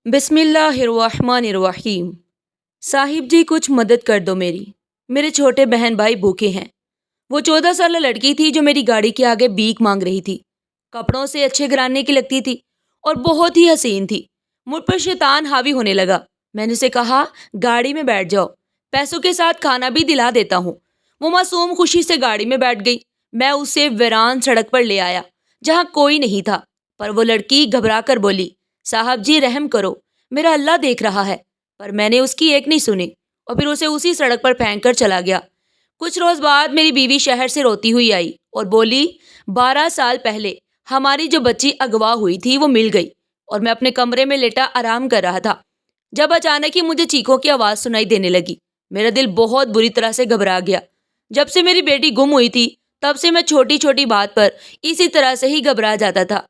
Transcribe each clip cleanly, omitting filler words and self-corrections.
بسم اللہ الرحمن الرحیم۔ صاحب جی کچھ مدد کر دو میرے چھوٹے بہن بھائی بھوکے ہیں۔ وہ 14 سالہ لڑکی تھی جو میری گاڑی کے آگے بھیک مانگ رہی تھی۔ کپڑوں سے اچھے گھرانے کی لگتی تھی اور بہت ہی حسین تھی۔ مجھ پر شیطان حاوی ہونے لگا۔ میں نے اسے کہا گاڑی میں بیٹھ جاؤ، پیسوں کے ساتھ کھانا بھی دلا دیتا ہوں۔ وہ معصوم خوشی سے گاڑی میں بیٹھ گئی۔ میں اسے ویران سڑک پر لے آیا جہاں کوئی نہیں تھا، پر وہ لڑکی گھبرا کر بولی صاحب جی رحم کرو، میرا اللہ دیکھ رہا ہے۔ پر میں نے اس کی ایک نہیں سنی اور پھر اسے اسی سڑک پر پھینک کر چلا گیا۔ کچھ روز بعد میری بیوی شہر سے روتی ہوئی آئی اور بولی 12 سال پہلے ہماری جو بچی اغوا ہوئی تھی وہ مل گئی، اور میں اپنے کمرے میں لیٹا آرام کر رہا تھا جب اچانک ہی مجھے چیخوں کی آواز سنائی دینے لگی۔ میرا دل بہت بری طرح سے گھبرا گیا۔ جب سے میری بیٹی گم ہوئی تھی تب سے میں چھوٹی چھوٹی بات پر اسی طرح سے ہی گھبرا جاتا تھا۔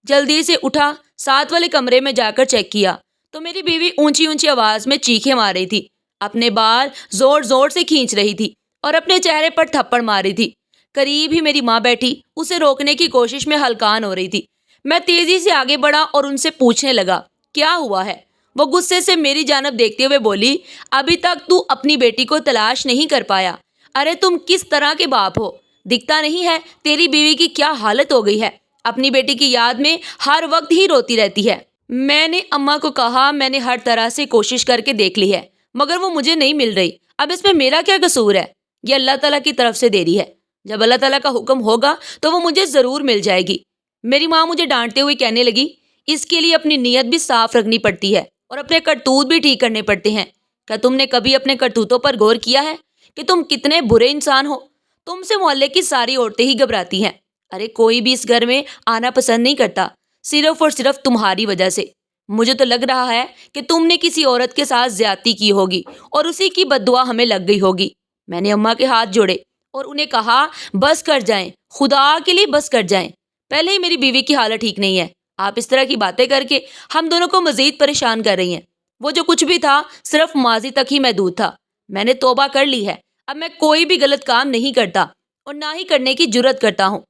جلدی سے اٹھا، ساتھ والے کمرے میں جا کر چیک کیا تو میری بیوی اونچی اونچی آواز میں چیخیں مار رہی تھی، اپنے بال زور زور سے کھینچ رہی تھی اور اپنے چہرے پر تھپڑ مار رہی تھی۔ قریب ہی میری ماں بیٹھی اسے روکنے کی کوشش میں ہلکان ہو رہی تھی۔ میں تیزی سے آگے بڑھا اور ان سے پوچھنے لگا کیا ہوا ہے؟ وہ غصے سے میری جانب دیکھتے ہوئے بولی ابھی تک تو اپنی بیٹی کو تلاش نہیں کر پایا؟ ارے تم کس طرح کے باپ ہو؟ دکھتا نہیں ہے تیری بیوی کی کیا حالت ہو گئی ہے؟ اپنی بیٹی کی یاد میں ہر وقت ہی روتی رہتی ہے۔ میں نے اماں کو کہا میں نے ہر طرح سے کوشش کر کے دیکھ لی ہے مگر وہ مجھے نہیں مل رہی۔ اب اس میں میرا کیا قصور ہے؟ یہ اللہ تعالیٰ کی طرف سے دیری ہے۔ جب اللہ تعالیٰ کا حکم ہوگا تو وہ مجھے ضرور مل جائے گی۔ میری ماں مجھے ڈانٹتے ہوئے کہنے لگی اس کے لیے اپنی نیت بھی صاف رکھنی پڑتی ہے اور اپنے کرتوت بھی ٹھیک کرنے پڑتے ہیں۔ کیا تم نے کبھی اپنے کرتوتوں پر غور کیا ہے کہ تم کتنے برے انسان ہو؟ تم سے محلے کی ساری عورتیں ہی گھبراتی ہیں۔ ارے کوئی بھی اس گھر میں آنا پسند نہیں کرتا، صرف اور صرف تمہاری وجہ سے۔ مجھے تو لگ رہا ہے کہ تم نے کسی عورت کے ساتھ زیادتی کی ہوگی اور اسی کی بد دعا ہمیں لگ گئی ہوگی۔ میں نے اماں کے ہاتھ جوڑے اور انہیں کہا بس کر جائیں، خدا کے لیے بس کر جائیں۔ پہلے ہی میری بیوی کی حالت ٹھیک نہیں ہے، آپ اس طرح کی باتیں کر کے ہم دونوں کو مزید پریشان کر رہی ہیں۔ وہ جو کچھ بھی تھا صرف ماضی تک ہی محدود تھا۔ میں نے توبہ کر لی ہے، اب میں کوئی بھی غلط کام نہیں کرتا اور نہ ہی کرنے کی جرت کرتا ہوں۔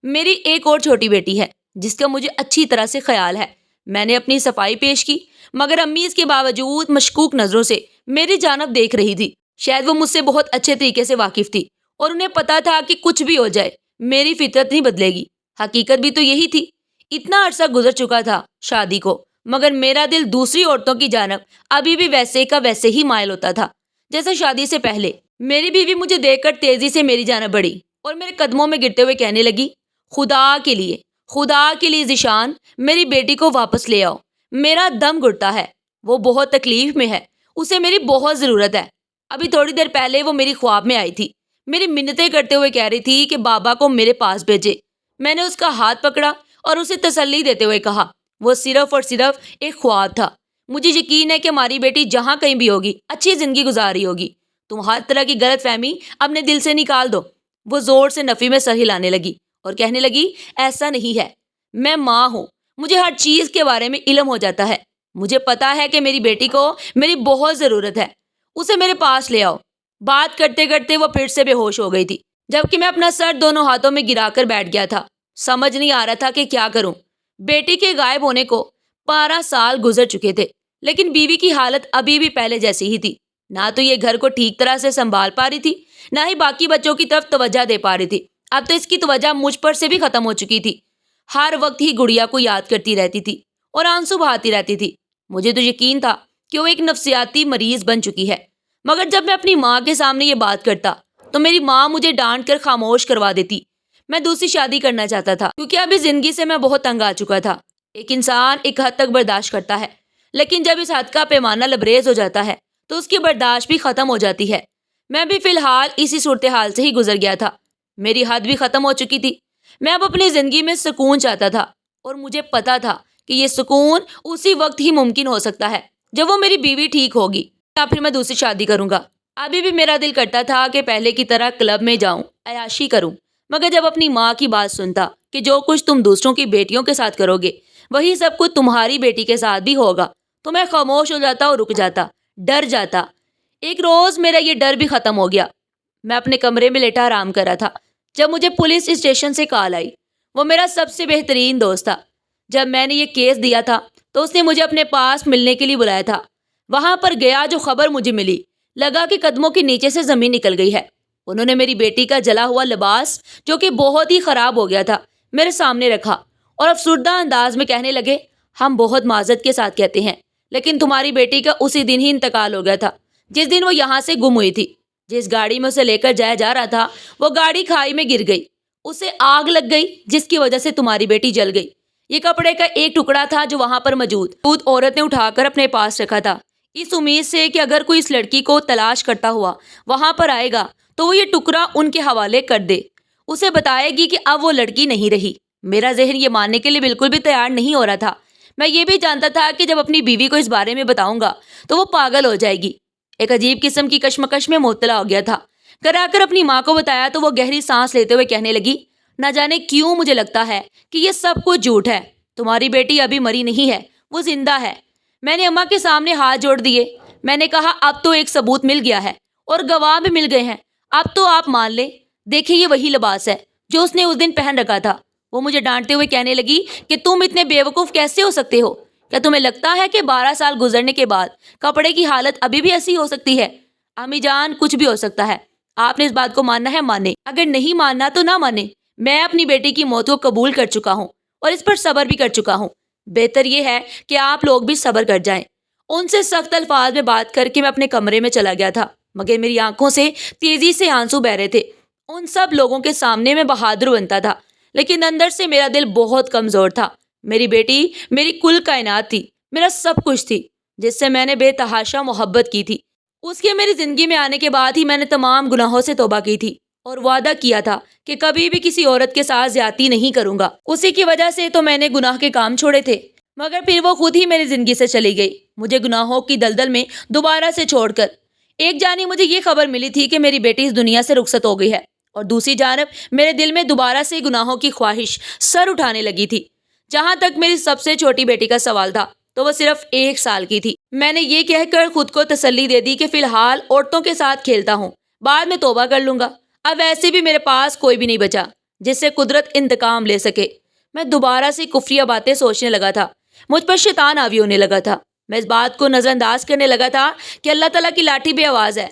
میری ایک اور چھوٹی بیٹی ہے جس کا مجھے اچھی طرح سے خیال ہے۔ میں نے اپنی صفائی پیش کی مگر امی اس کے باوجود مشکوک نظروں سے میری جانب دیکھ رہی تھی۔ شاید وہ مجھ سے بہت اچھے طریقے سے واقف تھی اور انہیں پتا تھا کہ کچھ بھی ہو جائے میری فطرت نہیں بدلے گی۔ حقیقت بھی تو یہی تھی۔ اتنا عرصہ گزر چکا تھا شادی کو مگر میرا دل دوسری عورتوں کی جانب ابھی بھی ویسے کا ویسے ہی مائل ہوتا تھا جیسے شادی سے پہلے۔ میری بیوی مجھے دیکھ کر تیزی سے میری جانب بڑھی اور میرے قدموں میں گرتے ہوئے کہنے لگی خدا کے لیے ذیشان میری بیٹی کو واپس لے آؤ، میرا دم گھٹتا ہے، وہ بہت تکلیف میں ہے، اسے میری بہت ضرورت ہے۔ ابھی تھوڑی دیر پہلے وہ میری خواب میں آئی تھی، میری منتیں کرتے ہوئے کہہ رہی تھی کہ بابا کو میرے پاس بھیجے۔ میں نے اس کا ہاتھ پکڑا اور اسے تسلی دیتے ہوئے کہا وہ صرف اور صرف ایک خواب تھا۔ مجھے یقین ہے کہ ہماری بیٹی جہاں کہیں بھی ہوگی اچھی زندگی گزار رہی ہوگی۔ تم ہر طرح کی غلط فہمی اپنے دل سے نکال دو۔ وہ زور سے نفی میں سر ہلانے لگی اور کہنے لگی ایسا نہیں ہے، میں ماں ہوں، مجھے ہر چیز کے بارے میں علم ہو جاتا ہے۔ مجھے پتا ہے کہ میری بیٹی کو میری بہت ضرورت ہے، اسے میرے پاس لے آؤ۔ بات کرتے کرتے وہ پھر سے بے ہوش ہو گئی تھی جبکہ میں اپنا سر دونوں ہاتھوں میں گرا کر بیٹھ گیا تھا۔ سمجھ نہیں آ رہا تھا کہ کیا کروں۔ بیٹی کے غائب ہونے کو 12 سال گزر چکے تھے لیکن بیوی کی حالت ابھی بھی پہلے جیسی ہی تھی۔ نہ تو یہ گھر کو ٹھیک طرح سے سنبھال پا رہی تھی نہ ہی باقی بچوں کی طرف توجہ دے پا رہی تھی۔ اب تو اس کی توجہ مجھ پر سے بھی ختم ہو چکی تھی۔ ہر وقت ہی گڑیا کو یاد کرتی رہتی تھی اور آنسو بہاتی رہتی تھی۔ مجھے تو یقین تھا کہ وہ ایک نفسیاتی مریض بن چکی ہے مگر جب میں اپنی ماں کے سامنے یہ بات کرتا تو میری ماں مجھے ڈانٹ کر خاموش کروا دیتی۔ میں دوسری شادی کرنا چاہتا تھا کیونکہ اب اس زندگی سے میں بہت تنگ آ چکا تھا۔ ایک انسان ایک حد تک برداشت کرتا ہے لیکن جب اس حد کا پیمانہ لبریز ہو جاتا ہے تو اس کی برداشت بھی ختم ہو جاتی ہے۔ میں بھی فی الحال اسی صورتحال سے ہی گزر گیا تھا۔ میری حد بھی ختم ہو چکی تھی۔ میں اب اپنی زندگی میں سکون چاہتا تھا اور مجھے پتا تھا کہ یہ سکون اسی وقت ہی ممکن ہو سکتا ہے جب وہ میری بیوی ٹھیک ہوگی یا پھر میں دوسری شادی کروں گا۔ ابھی بھی میرا دل کرتا تھا کہ پہلے کی طرح کلب میں جاؤں، عیاشی کروں، مگر جب اپنی ماں کی بات سنتا کہ جو کچھ تم دوسروں کی بیٹیوں کے ساتھ کرو گے وہی سب کچھ تمہاری بیٹی کے ساتھ بھی ہوگا تو میں خاموش ہو جاتا اور رک جاتا، ڈر جاتا۔ ایک روز میرا یہ ڈر بھی ختم ہو گیا۔ میں اپنے کمرے میں لیٹا آرام کر رہا تھا جب مجھے پولیس اسٹیشن سے کال آئی۔ وہ میرا سب سے بہترین دوست تھا۔ جب میں نے یہ کیس دیا تھا تو اس نے مجھے اپنے پاس ملنے کے لیے بلایا تھا۔ وہاں پر گیا جو خبر مجھے ملی، لگا کہ قدموں کے نیچے سے زمین نکل گئی ہے۔ انہوں نے میری بیٹی کا جلا ہوا لباس جو کہ بہت ہی خراب ہو گیا تھا میرے سامنے رکھا اور افسردہ انداز میں کہنے لگے، ہم بہت معذرت کے ساتھ کہتے ہیں لیکن تمہاری بیٹی کا اسی دن ہی انتقال ہو گیا تھا جس دن وہ یہاں سے گم ہوئی تھی۔ جس گاڑی میں اسے لے کر جایا جا رہا تھا وہ گاڑی کھائی میں گر گئی، اسے آگ لگ گئی جس کی وجہ سے تمہاری بیٹی جل گئی۔ یہ کپڑے کا ایک ٹکڑا تھا جو وہاں پر موجود عورت نے اٹھا کر اپنے پاس رکھا تھا، اس امید سے کہ اگر کوئی اس لڑکی کو تلاش کرتا ہوا وہاں پر آئے گا تو وہ یہ ٹکڑا ان کے حوالے کر دے، اسے بتائے گی کہ اب وہ لڑکی نہیں رہی۔ میرا ذہن یہ ماننے کے لیے بالکل بھی تیار نہیں ہو رہا تھا۔ میں یہ بھی جانتا تھا کہ جب اپنی بیوی کو اس بارے میں بتاؤں گا تو وہ پاگل ہو جائے گی۔ ایک عجیب قسم کی کشمکش میں مبتلا ہو گیا تھا۔ گھر آ کر اپنی ماں کو بتایا تو وہ گہری سانس لیتے ہوئے کہنے لگی، نہ جانے کیوں مجھے لگتا ہے کہ یہ سب کچھ جھوٹ ہے، تمہاری بیٹی ابھی مری نہیں ہے، وہ زندہ ہے۔ میں نے اماں کے سامنے ہاتھ جوڑ دیے۔ میں نے کہا، اب تو ایک ثبوت مل گیا ہے اور گواہ بھی مل گئے ہیں، اب تو آپ مان لیں۔ دیکھیں یہ وہی لباس ہے جو اس نے اس دن پہن رکھا تھا۔ وہ مجھے ڈانٹتے ہوئے کہنے لگی کہ تم اتنے بیوقوف کیسے ہو سکتے ہو؟ کیا تمہیں لگتا ہے کہ 12 سال گزرنے کے بعد کپڑے کی حالت ابھی بھی ایسی ہو سکتی ہے؟ امی جان، کچھ بھی ہو سکتا ہے، آپ نے اس بات کو ماننا ہے مانے، اگر نہیں ماننا تو نہ مانے۔ میں اپنی بیٹی کی موت کو قبول کر چکا ہوں اور اس پر صبر بھی کر چکا ہوں۔ بہتر یہ ہے کہ آپ لوگ بھی صبر کر جائیں۔ ان سے سخت الفاظ میں بات کر کے میں اپنے کمرے میں چلا گیا تھا، مگر میری آنکھوں سے تیزی سے آنسو بہ رہے تھے۔ ان سب لوگوں کے سامنے میں بہادر بنتا تھا لیکن اندر سے میرا دل بہت کمزور تھا۔ میری بیٹی میری کل کائنات تھی، میرا سب کچھ تھی، جس سے میں نے بے تحاشا محبت کی تھی۔ اس کے میری زندگی میں آنے کے بعد ہی میں نے تمام گناہوں سے توبہ کی تھی اور وعدہ کیا تھا کہ کبھی بھی کسی عورت کے ساتھ زیادتی نہیں کروں گا۔ اسی کی وجہ سے تو میں نے گناہ کے کام چھوڑے تھے، مگر پھر وہ خود ہی میری زندگی سے چلی گئی، مجھے گناہوں کی دلدل میں دوبارہ سے چھوڑ کر۔ ایک جانب مجھے یہ خبر ملی تھی کہ میری بیٹی اس دنیا سے رخصت ہو گئی ہے اور دوسری جانب میرے دل میں دوبارہ سے گناہوں کی خواہش سر اٹھانے لگی تھی۔ جہاں تک میری سب سے چھوٹی بیٹی کا سوال تھا تو وہ صرف 1 سال کی تھی۔ میں نے یہ کہہ کر خود کو تسلی دے دی کہ فی الحال عورتوں کے ساتھ کھیلتا ہوں، بعد میں توبہ کر لوں گا۔ اب ویسے بھی میرے پاس کوئی بھی نہیں بچا جس سے قدرت انتقام لے سکے۔ میں دوبارہ سے کفریہ باتیں سوچنے لگا تھا، مجھ پر شیطان حاوی ہونے لگا تھا۔ میں اس بات کو نظر انداز کرنے لگا تھا کہ اللہ تعالیٰ کی لاٹھی بے آواز ہے۔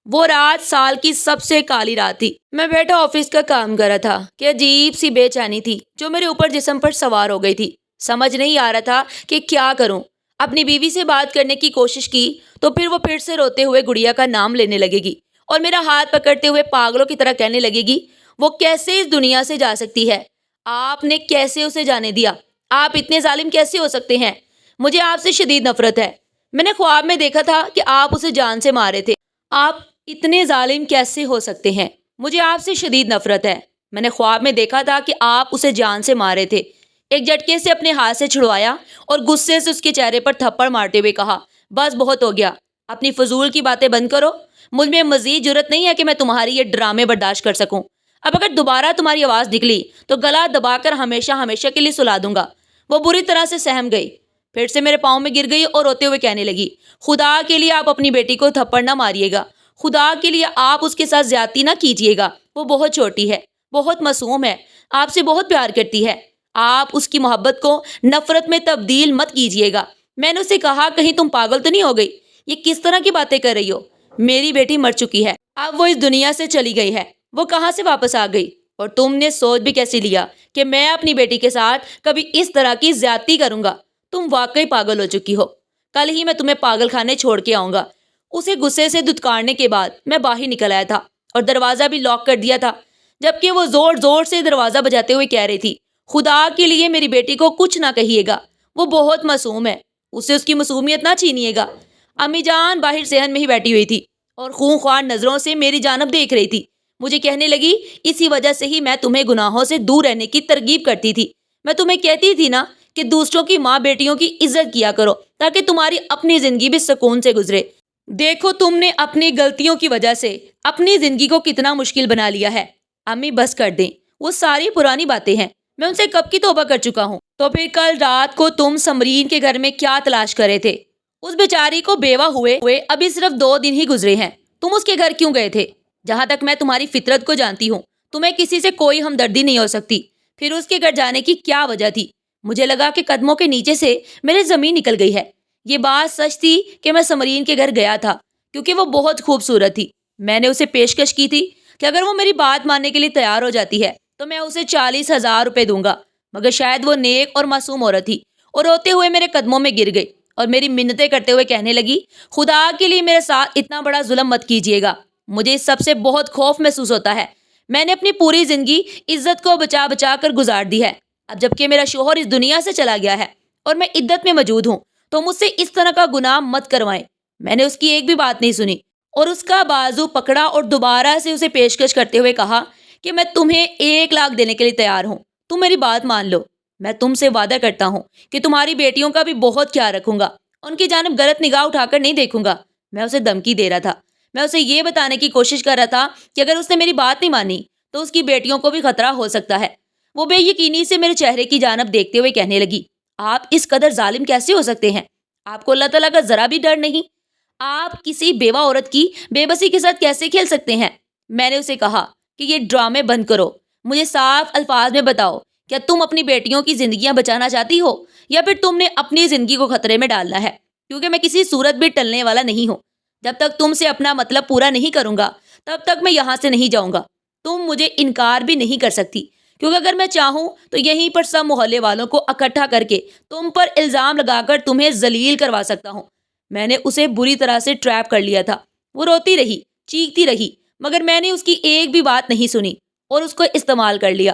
وہ رات سال کی سب سے کالی رات تھی۔ میں بیٹھا آفس کا کام کر رہا تھا کہ عجیب سی بے چینی تھی جو میرے اوپر جسم پر سوار ہو گئی تھی۔ سمجھ نہیں آ رہا تھا کہ کیا کروں۔ اپنی بیوی سے بات کرنے کی کوشش کی تو پھر وہ پھر سے روتے ہوئے گڑیا کا نام لینے لگے گی اور میرا ہاتھ پکڑتے ہوئے پاگلوں کی طرح کہنے لگے گی، وہ کیسے اس دنیا سے جا سکتی ہے؟ آپ نے کیسے اسے جانے دیا؟ آپ اتنے ظالم کیسے ہو سکتے ہیں؟ مجھے آپ سے شدید نفرت ہے۔ میں نے خواب میں دیکھا تھا کہ آپ اسے جان سے مارے تھے۔ آپ اتنے ظالم کیسے ہو سکتے ہیں؟ مجھے آپ سے شدید نفرت ہے۔ میں نے خواب میں دیکھا تھا کہ آپ اسے جان سے مارے تھے۔ ایک جھٹکے سے اپنے ہاتھ سے چھڑوایا اور غصے سے اس کے چہرے پر تھپڑ مارتے ہوئے کہا، بس بہت ہو گیا، اپنی فضول کی باتیں بند کرو۔ مجھ میں مزید جرت نہیں ہے کہ میں تمہاری یہ ڈرامے برداشت کر سکوں۔ اب اگر دوبارہ تمہاری آواز نکلی تو گلا دبا کر ہمیشہ ہمیشہ کے لیے سلا دوں گا۔ وہ بری طرح سے سہم گئی، پھر سے میرے پاؤں میں گر گئی اور روتے ہوئے کہنے لگی، خدا کے لیے آپ اپنی بیٹی کو تھپڑ نہ ماریے گا، خدا کے لیے آپ اس کے ساتھ زیادتی نہ کیجیے گا۔ وہ بہت چھوٹی ہے، بہت معصوم ہے، آپ سے بہت پیار کرتی ہے، آپ اس کی محبت کو نفرت میں تبدیل مت کیجیے گا۔ میں نے اسے کہا، کہیں تم پاگل تو نہیں ہو گئی؟ یہ کس طرح کی باتیں کر رہی ہو؟ میری بیٹی مر چکی ہے، اب وہ اس دنیا سے چلی گئی ہے، وہ کہاں سے واپس آ گئی؟ اور تم نے سوچ بھی کیسے لیا کہ میں اپنی بیٹی کے ساتھ کبھی اس طرح کی زیادتی کروں گا؟ تم واقعی پاگل ہو چکی ہو، کل ہی میں تمہیں پاگل خانے چھوڑ کے آؤں گا۔ اسے غصے سے دھتکارنے کے بعد میں باہر نکل آیا تھا اور دروازہ بھی لاک کر دیا تھا، جبکہ وہ زور زور سے دروازہ بجاتے ہوئے کہہ رہی تھی، خدا کے لیے میری بیٹی کو کچھ نہ کہیے گا، وہ بہت معصوم ہے، اسے اس کی معصومیت نہ چھینیے گا۔ امی جان باہر صحن میں ہی بیٹھی ہوئی تھی اور خونخوار نظروں سے میری جانب دیکھ رہی تھی۔ مجھے کہنے لگی، اسی وجہ سے ہی میں تمہیں گناہوں سے دور رہنے کی ترغیب کرتی تھی۔ میں تمہیں کہتی تھی نا کہ دوسروں کی ماں بیٹیوں کی عزت کیا کرو تاکہ تمہاری اپنی زندگی بھی سکون سے گزرے۔ دیکھو تم نے اپنی غلطیوں کی وجہ سے اپنی زندگی کو کتنا مشکل بنا لیا ہے۔ امی بس کر دیں، وہ ساری پرانی باتیں ہیں، میں ان سے کب کی توبہ کر چکا ہوں۔ تو پھر کل رات کو تم سمرین کے گھر میں کیا تلاش کرے تھے؟ اس بیچاری کو بیوہ ہوئے ابھی صرف 2 دن ہی گزرے ہیں، تم اس کے گھر کیوں گئے تھے؟ جہاں تک میں تمہاری فطرت کو جانتی ہوں، تمہیں کسی سے کوئی ہمدردی نہیں ہو سکتی، پھر اس کے گھر جانے کی کیا وجہ تھی؟ مجھے لگا کہ قدموں کے نیچے سے میری زمین نکل گئی ہے۔ یہ بات سچ تھی کہ میں سمرین کے گھر گیا تھا کیونکہ وہ بہت خوبصورت تھی۔ میں نے اسے پیشکش کی تھی کہ اگر وہ میری بات ماننے کے لیے تیار ہو جاتی ہے تو میں اسے 40,000 روپے دوں گا، مگر شاید وہ نیک اور معصوم عورت تھی اور روتے ہوئے میرے قدموں میں گر گئی اور میری منتیں کرتے ہوئے کہنے لگی، خدا کے لیے میرے ساتھ اتنا بڑا ظلم مت کیجیے گا، مجھے اس سب سے بہت خوف محسوس ہوتا ہے۔ میں نے اپنی پوری زندگی عزت کو بچا بچا کر گزار دی ہے، اب جبکہ میرا شوہر اس دنیا سے چلا گیا ہے اور میں عدت میں موجود ہوں تو مجھ سے اس طرح کا گناہ مت کروائیں۔ میں نے اس کی ایک بھی بات نہیں سنی اور اس کا بازو پکڑا اور دوبارہ سے اسے پیشکش کرتے ہوئے کہا کہ میں تمہیں 1,00,000 دینے کے لیے تیار ہوں، تم میری بات مان لو۔ میں تم سے وعدہ کرتا ہوں کہ تمہاری بیٹیوں کا بھی بہت خیال رکھوں گا، ان کی جانب غلط نگاہ اٹھا کر نہیں دیکھوں گا۔ میں اسے دھمکی دے رہا تھا، میں اسے یہ بتانے کی کوشش کر رہا تھا کہ اگر اس نے میری بات نہیں مانی تو اس کی بیٹیوں کو بھی خطرہ ہو سکتا ہے۔ وہ بے یقینی سے میرے چہرے کی جانب دیکھتے ہوئے کہنے لگی، آپ اس قدر ظالم کیسے ہو سکتے ہیں؟ آپ کو اللہ تعالیٰ کا ذرا بھی ڈر نہیں؟ آپ کسی بیوہ عورت کی بے بسی کے ساتھ کیسے کھیل سکتے ہیں؟ میں نے اسے کہا کہ یہ ڈرامے بند کرو، مجھے صاف الفاظ میں بتاؤ، کیا تم اپنی بیٹیوں کی زندگیاں بچانا چاہتی ہو یا پھر تم نے اپنی زندگی کو خطرے میں ڈالنا ہے؟ کیونکہ میں کسی صورت بھی ٹلنے والا نہیں ہوں۔ جب تک تم سے اپنا مطلب پورا نہیں کروں گا تب تک میں یہاں سے نہیں جاؤں گا۔ تم مجھے انکار بھی نہیں کر سکتی، کیونکہ اگر میں چاہوں تو یہیں پر سب محلے والوں کو اکٹھا کر کے تم پر الزام لگا کر تمہیں ذلیل کروا سکتا ہوں۔ میں نے اسے بری طرح سے ٹریپ کر لیا تھا۔ وہ روتی رہی، چیختی رہی، مگر میں نے اس کی ایک بھی بات نہیں سنی اور اس کو استعمال کر لیا۔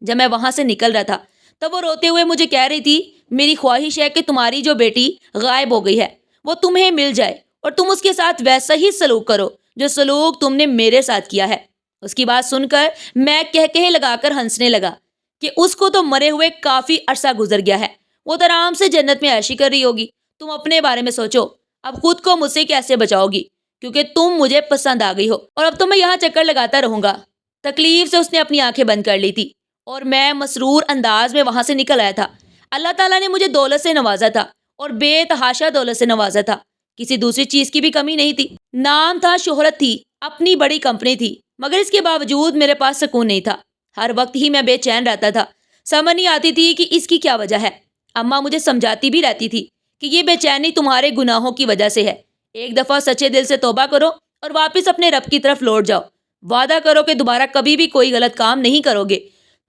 جب میں وہاں سے نکل رہا تھا تب وہ روتے ہوئے مجھے کہہ رہی تھی، میری خواہش ہے کہ تمہاری جو بیٹی غائب ہو گئی ہے وہ تمہیں مل جائے اور تم اس کے ساتھ ویسا ہی سلوک کرو جو سلوک تم نے میرے ساتھ کیا ہے۔ اس کی بات سن کر میں کہہ لگا کر ہنسنے لگا کہ اس کو تو مرے ہوئے کافی عرصہ گزر گیا ہے، وہ تو آرام سے جنت میں عیشی کر رہی ہوگی۔ تم اپنے بارے میں سوچو، اب خود کو مجھ سے کیسے بچاؤ گی، کیونکہ تم مجھے پسند آ گئی ہو اور اب تو میں یہاں چکر لگاتا رہوں گا۔ تکلیف سے اس نے اپنی آنکھیں بند کر لی تھی اور میں مسرور انداز میں وہاں سے نکل آیا تھا۔ اللہ تعالیٰ نے مجھے دولت سے نوازا تھا اور بے تحاشا دولت سے نوازا تھا، کسی دوسری چیز کی بھی کمی نہیں تھی۔ نام تھا، شہرت تھی، اپنی بڑی کمپنی تھی، مگر اس کے باوجود میرے پاس سکون نہیں تھا۔ ہر وقت ہی میں بے چین رہتا تھا، سمجھ نہیں آتی تھی کہ اس کی کیا وجہ ہے۔ اماں مجھے سمجھاتی بھی رہتی تھی کہ یہ بے چینی تمہارے گناہوں کی وجہ سے ہے، ایک دفعہ سچے دل سے توبہ کرو اور واپس اپنے رب کی طرف لوٹ جاؤ، وعدہ کرو کہ دوبارہ کبھی بھی کوئی غلط کام نہیں کرو گے،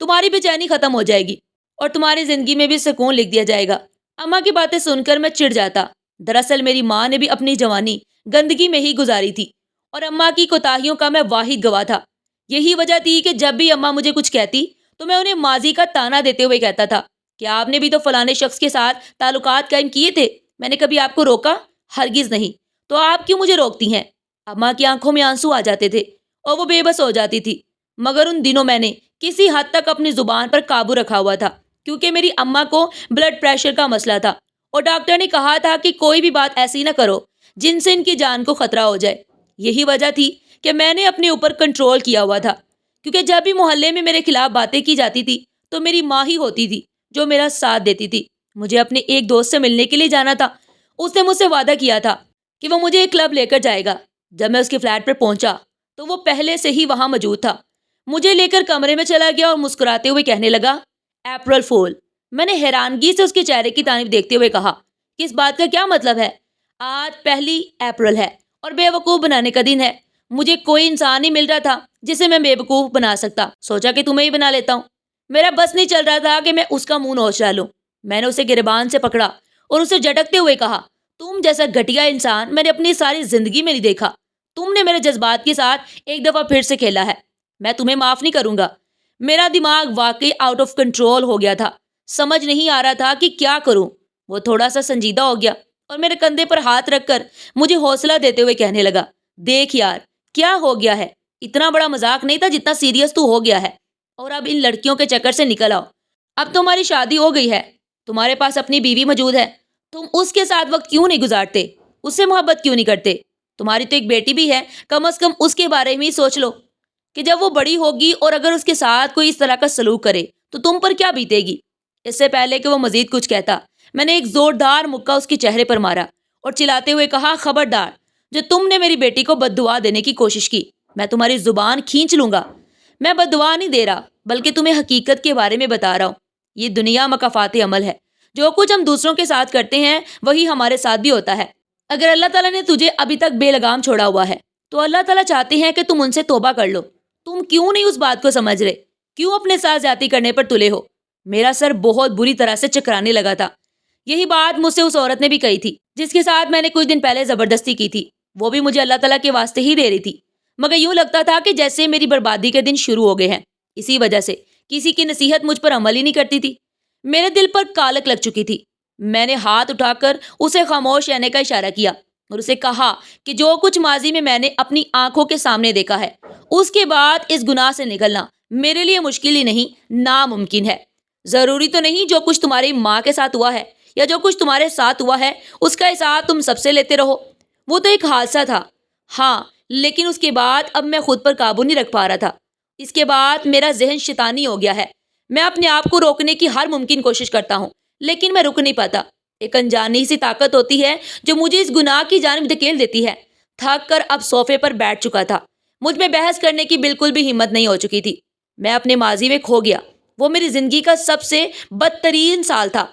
تمہاری بے چینی ختم ہو جائے گی اور تمہاری زندگی میں بھی سکون لکھ دیا جائے گا۔ اماں کی باتیں سن کر میں چڑ جاتا۔ دراصل میری ماں نے بھی اپنی جوانی گندگی میں ہی گزاری تھی اور اماں کی کوتاہیوں کا میں واحد گواہ تھا۔ یہی وجہ تھی کہ جب بھی اماں مجھے کچھ کہتی تو میں انہیں ماضی کا تانا دیتے ہوئے کہتا تھا کہ آپ نے بھی تو فلانے شخص کے ساتھ تعلقات قائم کیے تھے، میں نے کبھی آپ کو روکا؟ ہرگز نہیں، تو آپ کیوں مجھے روکتی ہیں؟ اماں کی آنکھوں میں آنسو آ جاتے تھے اور وہ بے بس ہو جاتی تھی، مگر ان دنوں میں نے کسی حد تک اپنی زبان پر قابو رکھا ہوا تھا، کیونکہ میری اماں کو بلڈ پریشر کا مسئلہ تھا اور ڈاکٹر نے کہا تھا کہ کوئی بھی بات ایسی نہ کرو جن سے ان کی جان کو خطرہ ہو جائے۔ یہی وجہ تھی کہ میں نے اپنے اوپر کنٹرول کیا ہوا تھا، کیونکہ جب بھی محلے میں میرے خلاف باتیں کی جاتی تھی تو میری ماں ہی ہوتی تھی جو میرا ساتھ دیتی تھی۔ مجھے اپنے ایک دوست سے ملنے کے لیے جانا تھا، اس نے مجھ سے وعدہ کیا تھا کہ وہ مجھے ایک کلب لے کر جائے گا۔ جب میں اس کے فلیٹ پر پہنچا تو وہ پہلے سے ہی وہاں موجود تھا، مجھے لے کر کمرے میں چلا گیا اور مسکراتے ہوئے کہنے لگا، اپریل فول۔ میں نے حیرانگی سے اس کے چہرے کی طرف دیکھتے ہوئے کہا کہ اس بات کا کیا مطلب ہے؟ آج 1 اپریل ہے اور بے وقوف بنانے کا دن ہے۔ مجھے کوئی انسان نہیں مل رہا تھا جسے میں بے وقوف بنا سکتا، سوچا کہ تمہیں ہی بنا لیتا ہوں۔ میرا بس نہیں چل رہا تھا کہ میں اس کا منہ نوچ ڈالوں۔ میں نے اسے گریبان سے پکڑا اور اسے جھٹکتے ہوئے کہا، تم جیسا گھٹیا انسان میں نے اپنی ساری زندگی میں نہیں دیکھا۔ تم نے میرے جذبات کے ساتھ ایک دفعہ پھر سے کھیلا ہے، میں تمہیں معاف نہیں کروں گا۔ میرا دماغ واقعی آؤٹ آف کنٹرول ہو گیا تھا، سمجھ نہیں آ رہا تھا کہ کیا کروں۔ وہ تھوڑا سا سنجیدہ ہو گیا اور میرے کندھے پر ہاتھ رکھ کر مجھے حوصلہ دیتے ہوئے کہنے لگا، دیکھ یار، کیا ہو گیا ہے؟ اتنا بڑا مذاق نہیں تھا جتنا سیریس تو ہو گیا ہے، اور اب ان لڑکیوں کے چکر سے نکل آؤ۔ اب تمہاری شادی ہو گئی ہے، تمہارے پاس اپنی بیوی موجود ہے، تم اس کے ساتھ وقت کیوں نہیں گزارتے؟ اس سے محبت کیوں نہیں کرتے؟ تمہاری تو ایک بیٹی بھی ہے، کم از کم اس کے بارے میں ہی سوچ لو کہ جب وہ بڑی ہوگی اور اگر اس کے ساتھ کوئی اس طرح کا سلوک کرے تو تم پر کیا بیتے گی۔ اس سے پہلے کہ وہ مزید کچھ کہتا، میں نے ایک زوردار مکہ اس کے چہرے پر مارا اور چلاتے ہوئے کہا، خبردار، جو تم نے میری بیٹی کو بد دعا دینے کی کوشش کی، میں تمہاری زبان کھینچ لوں گا۔ میں بد دعا نہیں دے رہا، بلکہ تمہیں حقیقت کے بارے میں بتا رہا ہوں۔ یہ دنیا مکافات عمل ہے. جو کچھ ہم دوسروں کے ساتھ کرتے ہیں وہی ہمارے ساتھ بھی ہوتا ہے. اگر اللہ تعالیٰ نے تجھے ابھی تک بے لگام چھوڑا ہوا ہے تو اللہ تعالیٰ چاہتے ہیں کہ تم ان سے توبہ کر لو. تم کیوں نہیں اس بات کو سمجھ رہے؟ کیوں اپنے ساتھ زیادتی کرنے پر تلے ہو؟ میرا سر بہت بری طرح سے چکرانے لگا تھا. یہی بات مجھ سے اس عورت نے بھی کہی تھی جس کے ساتھ میں نے کچھ دن پہلے زبردستی کی تھی. وہ بھی مجھے اللہ تعالیٰ کے واسطے ہی دے رہی تھی، مگر یوں لگتا تھا کہ جیسے میری بربادی کے دن شروع ہو گئے ہیں. اسی وجہ سے کسی کی نصیحت مجھ پر عمل ہی نہیں کرتی تھی. میرے دل پر کالک لگ چکی تھی. میں نے ہاتھ اٹھا کر اسے خاموش رہنے کا اشارہ کیا اور اسے کہا کہ جو کچھ ماضی میں نے اپنی آنکھوں کے سامنے دیکھا ہے اس کے بعد اس گناہ سے نکلنا میرے لیے مشکل ہی نہیں، ناممکن ہے. ضروری تو نہیں جو کچھ تمہاری ماں کے ساتھ ہوا ہے یا جو کچھ تمہارے ساتھ ہوا ہے اس کا حساب تم سب سے لیتے رہو. وہ تو ایک حادثہ تھا، ہاں، لیکن اس کے بعد اب میں خود پر قابو نہیں رکھ پا رہا تھا. اس کے بعد میرا ذہن شیطانی ہو گیا ہے. میں اپنے آپ کو روکنے کی ہر ممکن کوشش کرتا ہوں لیکن میں رک نہیں پاتا. ایک انجانی سی طاقت ہوتی ہے جو مجھے اس گناہ کی جانب دھکیل دیتی ہے. تھک کر اب صوفے پر بیٹھ چکا تھا. مجھ میں بحث کرنے کی بالکل بھی ہمت نہیں ہو چکی تھی. میں اپنے ماضی میں کھو گیا. وہ میری زندگی کا سب سے بدترین سال تھا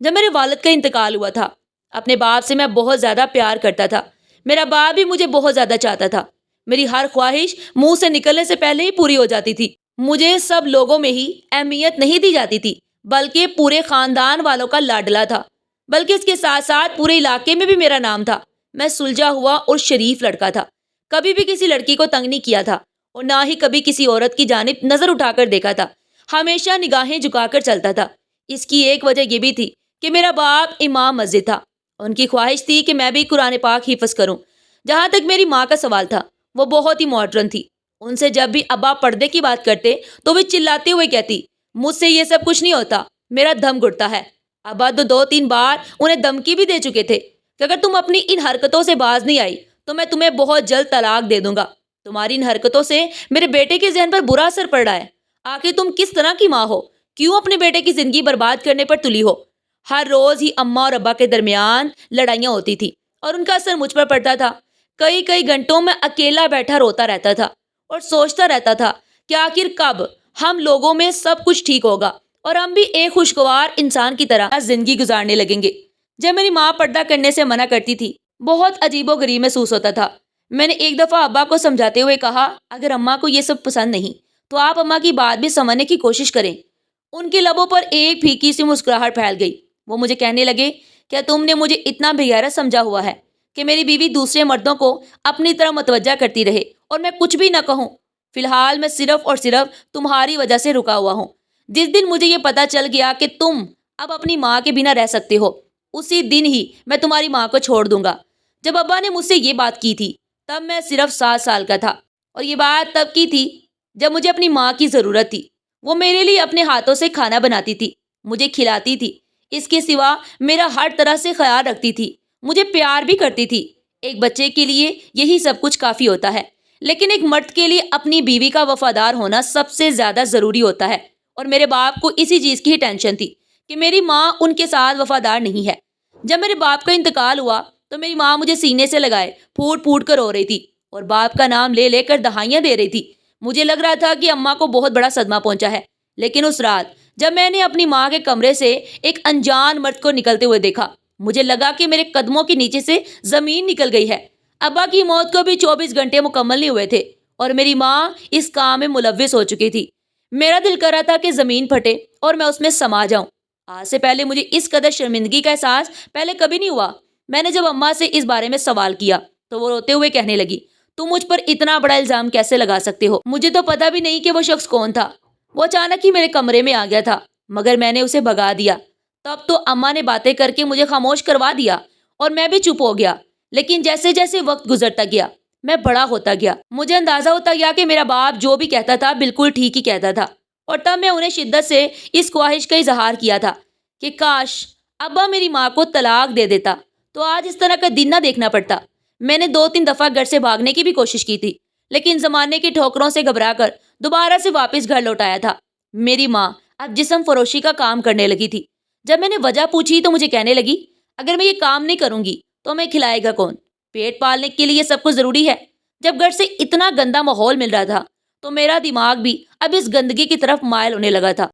جب میرے والد کا انتقال ہوا تھا. اپنے باپ سے میں بہت زیادہ پیار کرتا تھا. میرا باپ بھی مجھے بہت زیادہ چاہتا تھا. میری ہر خواہش منہ سے نکلنے سے پہلے ہی پوری ہو جاتی تھی. مجھے سب لوگوں میں ہی اہمیت نہیں دی جاتی تھی بلکہ پورے خاندان والوں کا لاڈلا تھا. بلکہ اس کے ساتھ ساتھ پورے علاقے میں بھی میرا نام تھا. میں سلجھا ہوا اور شریف لڑکا تھا. کبھی بھی کسی لڑکی کو تنگ نہیں کیا تھا اور نہ ہی کبھی کسی عورت کی جانب نظر اٹھا کر دیکھا تھا. ہمیشہ نگاہیں جھکا کر چلتا تھا. اس کی ایک وجہ یہ بھی تھی کہ میرا باپ امام مسجد تھا. ان کی خواہش تھی کہ میں بھی قرآن پاک حفظ کروں. جہاں تک میری ماں کا سوال تھا وہ بہت ہی ماڈرن تھی. ان سے جب بھی ابا پردے کی بات کرتے تو وہ چلاتے ہوئے کہتی، مجھ سے یہ سب کچھ نہیں ہوتا، میرا دم گھٹتا ہے. ابا تو 2-3 بار انہیں دھمکی بھی دے چکے تھے کہ اگر تم اپنی ان حرکتوں سے باز نہیں آئی تو میں تمہیں بہت جلد طلاق دے دوں گا. تمہاری ان حرکتوں سے میرے بیٹے کے ذہن پر برا اثر پڑ رہا ہے. آخر تم کس طرح کی ماں ہو؟ کیوں اپنے بیٹے کی زندگی برباد کرنے پر تلی ہو؟ ہر روز ہی اماں اور ابا کے درمیان لڑائیاں ہوتی تھی اور ان کا اثر مجھ پر پڑتا تھا. کئی گھنٹوں میں اکیلا بیٹھا روتا رہتا تھا اور سوچتا رہتا تھا کہ آخر کب ہم لوگوں میں سب کچھ ٹھیک ہوگا اور ہم بھی ایک خوشگوار انسان کی طرح زندگی گزارنے لگیں گے. جب میری ماں پردہ کرنے سے منع کرتی تھی بہت عجیب و غریب محسوس ہوتا تھا. میں نے ایک دفعہ ابا کو سمجھاتے ہوئے کہا، اگر اماں کو یہ سب پسند نہیں تو آپ اماں کی بات بھی سمجھنے کی کوشش کریں. ان کے لبوں پر ایک پھیکی سی مسکراہٹ پھیل گئی. وہ مجھے کہنے لگے، کیا تم نے مجھے اتنا بے غیرت سمجھا ہوا ہے کہ میری بیوی دوسرے مردوں کو اپنی طرح متوجہ کرتی رہے اور میں کچھ بھی نہ کہوں؟ فی الحال میں صرف اور صرف تمہاری وجہ سے رکا ہوا ہوں. جس دن مجھے یہ پتا چل گیا کہ تم اب اپنی ماں کے بنا رہ سکتے ہو اسی دن ہی میں تمہاری ماں کو چھوڑ دوں گا. جب ابا نے مجھ سے یہ بات کی تھی تب میں صرف 7 سال کا تھا اور یہ بات تب کی تھی جب مجھے اپنی ماں کی ضرورت تھی. وہ میرے لیے اپنے ہاتھوں سے کھانا بناتی تھی، مجھے کھلاتی تھی، اس کے سوا میرا ہر طرح سے خیال رکھتی تھی، مجھے پیار بھی کرتی تھی. ایک بچے کے لیے یہی سب کچھ کافی ہوتا ہے لیکن ایک مرد کے لیے اپنی بیوی کا وفادار ہونا سب سے زیادہ ضروری ہوتا ہے. اور میرے باپ کو اسی چیز کی ہی ٹینشن تھی کہ میری ماں ان کے ساتھ وفادار نہیں ہے. جب میرے باپ کا انتقال ہوا تو میری ماں مجھے سینے سے لگائے پھوٹ پھوٹ کر رو رہی تھی اور باپ کا نام لے لے کر دہائیاں دے رہی تھی. مجھے لگ رہا تھا کہ اماں کو بہت بڑا صدمہ پہنچا ہے. لیکن اس رات جب میں نے اپنی ماں کے کمرے سے ایک انجان مرد کو نکلتے ہوئے دیکھا مجھے لگا کہ میرے قدموں کے نیچے سے زمین نکل گئی ہے. ابا کی موت کو بھی 24 گھنٹے مکمل نہیں ہوئے تھے اور میری ماں اس کام میں ملوث ہو چکی تھی. میرا دل کر رہا تھا کہ زمین پھٹے اور میں اس میں سما جاؤں. آج سے پہلے مجھے اس قدر شرمندگی کا احساس پہلے کبھی نہیں ہوا. میں نے جب اماں سے اس بارے میں سوال کیا تو وہ روتے ہوئے کہنے لگی، تم مجھ پر اتنا بڑا الزام کیسے لگا سکتے ہو؟ مجھے تو پتا بھی نہیں کہ وہ شخص کون تھا. وہ اچانک ہی میرے کمرے میں آ گیا تھا مگر میں نے اسے بھگا دیا. تب تو اماں نے باتیں کر کے مجھے خاموش کروا دیا اور میں بھی چپ ہو گیا. لیکن جیسے جیسے وقت گزرتا گیا میں بڑا ہوتا گیا. مجھے اندازہ ہوتا گیا کہ میرا باپ جو بھی کہتا تھا بالکل ٹھیک ہی کہتا تھا اور تب میں انہیں شدت سے اس خواہش کا اظہار کیا تھا کہ کاش ابا میری ماں کو طلاق دے دیتا تو آج اس طرح کا دن نہ دیکھنا پڑتا. میں نے 2-3 دفعہ گھر سے بھاگنے کی بھی کوشش کی تھی لیکن زمانے کی ٹھوکروں سے گھبرا کر دوبارہ سے واپس گھر لوٹ آیا تھا. میری ماں اب جسم فروشی کا کام کرنے لگی تھی. جب میں نے وجہ پوچھی تو مجھے کہنے لگی، اگر میں یہ کام نہیں کروں گی تو ہمیں کھلائے گا کون؟ پیٹ پالنے کے لیے سب کچھ ضروری ہے. جب گھر سے اتنا گندا ماحول مل رہا تھا تو میرا دماغ بھی اب اس گندگی کی طرف مائل ہونے لگا تھا.